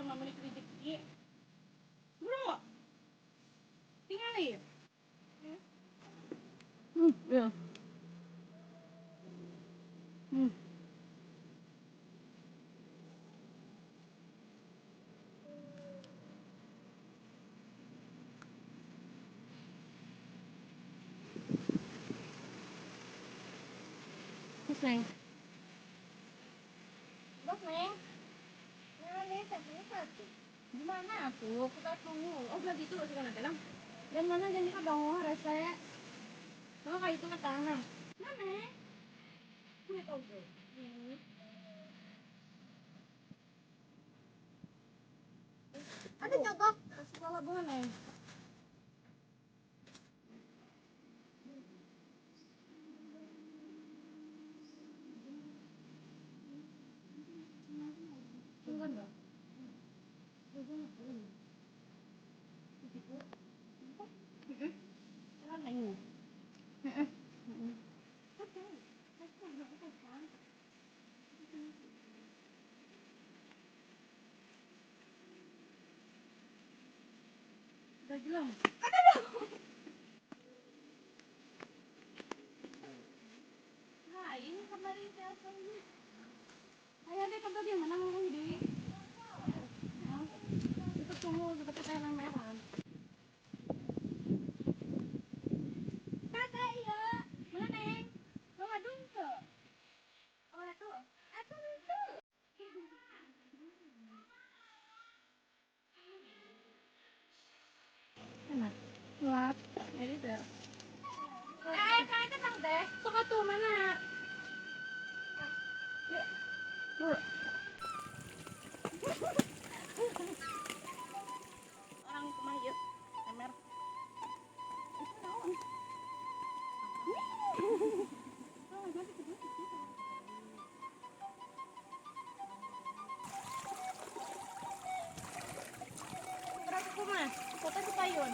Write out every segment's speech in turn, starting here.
yang mamanya rezeki. Bro, tinggalin. Ya. Terus Neng. Bos Neng. Nah, nih tadi satu. Gimana aku? Kita tunggu. Oh, berarti itu sekarang dalam. Dan mana jadi kadang rese. Kalau kayak itu ke tanah. Mana? Gue tahu tuh. Ada cocok. Sekolah bunga Neng. Bukan dong. Kan Neng. Udah jelas. Nah, ini kemarin telepon. Ayah deh kata dia mana ngomong di. Kita tunggu seperti Thailand merah. Kakak iya. Mana Neng? Bawa dong tuh. Oh, itu. Aku itu. Mana? Lap. Jadi dah. Kakak tenang deh. Sok tuh mana? Tuh. Orang kemah yuk. Kemer. Berapa kumah? Kota Cipayun.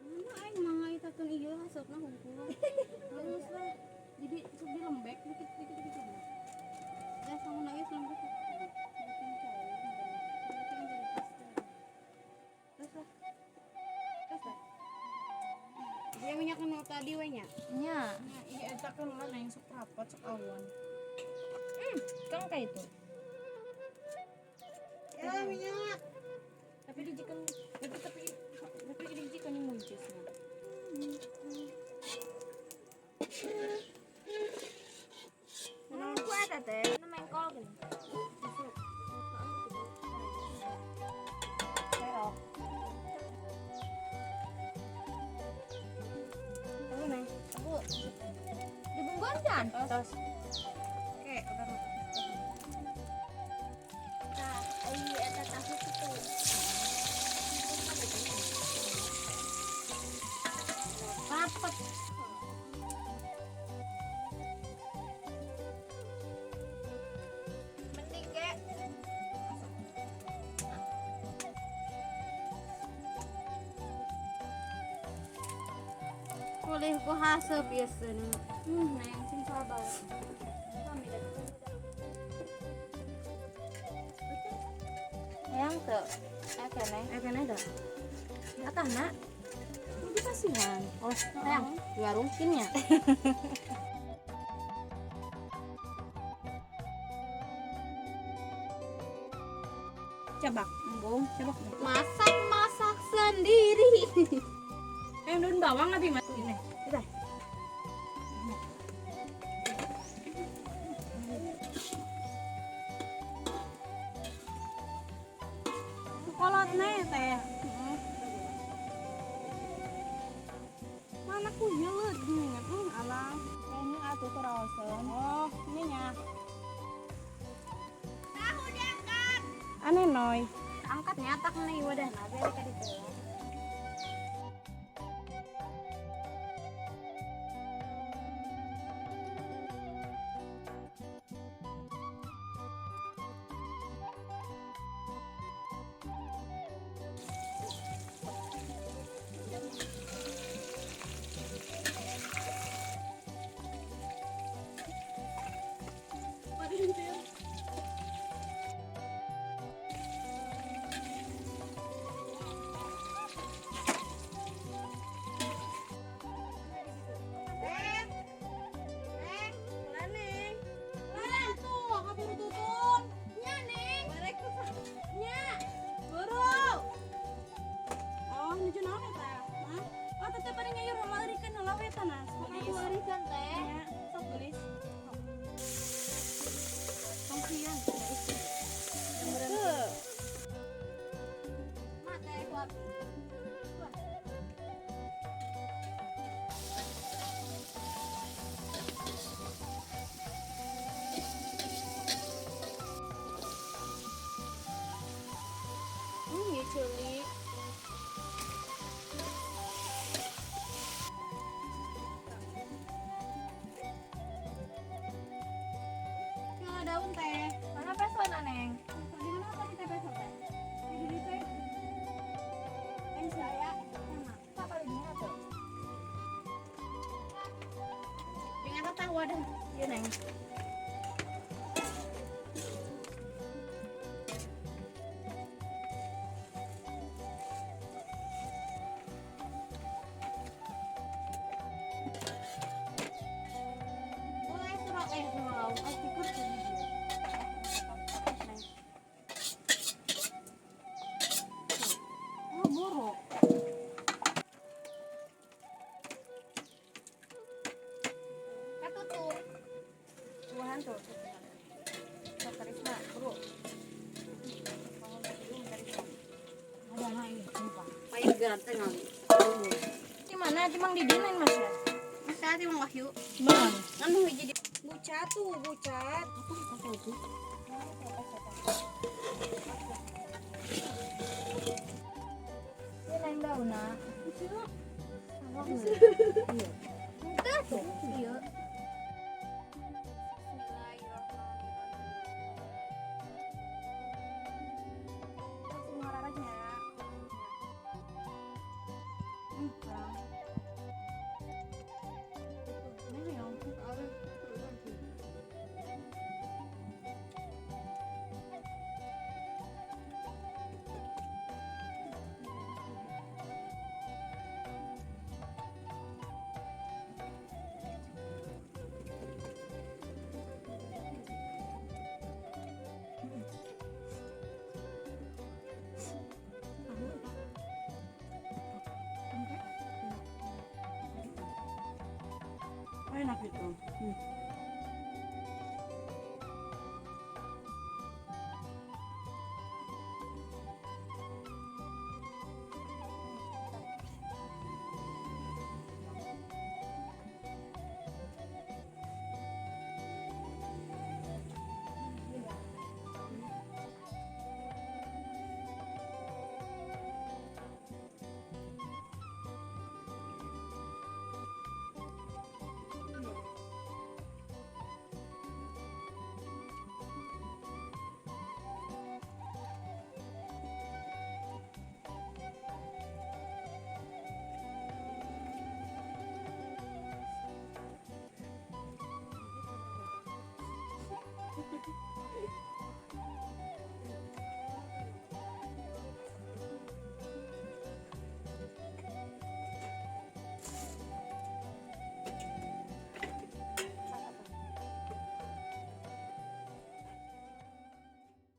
Mana aing mangai takun ieu hasutna hungkul. Terus lah. Jadi sok di lembek dikit. Dah sama nangis lembut. Terus lah. Dia minyak nu tadi we nya. Nya, iya eta kan mana yang sok rapat sok awan. Kang kayak itu. Ya minyak. Tapi dijikan tapi dijikan yang muncisnya. Ku ada teh, nu mengkol gini. Serok. Aku neng. Aku Dibungkon kan? tos. Oke, udah. Nah, ai eta tahu kitu. Rapet. Mending ge. Boleh ku haseup biasana. Neng sing sabar. Yang tuh. Ekene dah. Atah nak. Ini kasihan. Oh, sayang. Dua rungkinnya. Cabak, embung, cabak. Masak sendiri. Yang daun bawang abi mas ini. Kita. Sekolotnya teh. Mana ku yeut inget alang. Ini atuh terawasan. Oh, ini nya. Tahu diangkat. Aneh noy. Angkat nyatak nih wadah nabe ka ditu. tahu ada. Iya neng. Boleh surat mau. Aku ikut jadi dia. Oh buruk. Ketutup. Tuhan tuh. Karisma, bro. Ada anak ini, lupa. Paling ganteng kali. Di mana? Timang di dinain mas ya? Masa hati Mang Wahyu. Bang. Anu jadi Bucat tuh, bucat. apa itu? Ini lain daun nak. Iya. Enggak tuh. Iya. Langsung marah-marahnya. Ini yang enak itu.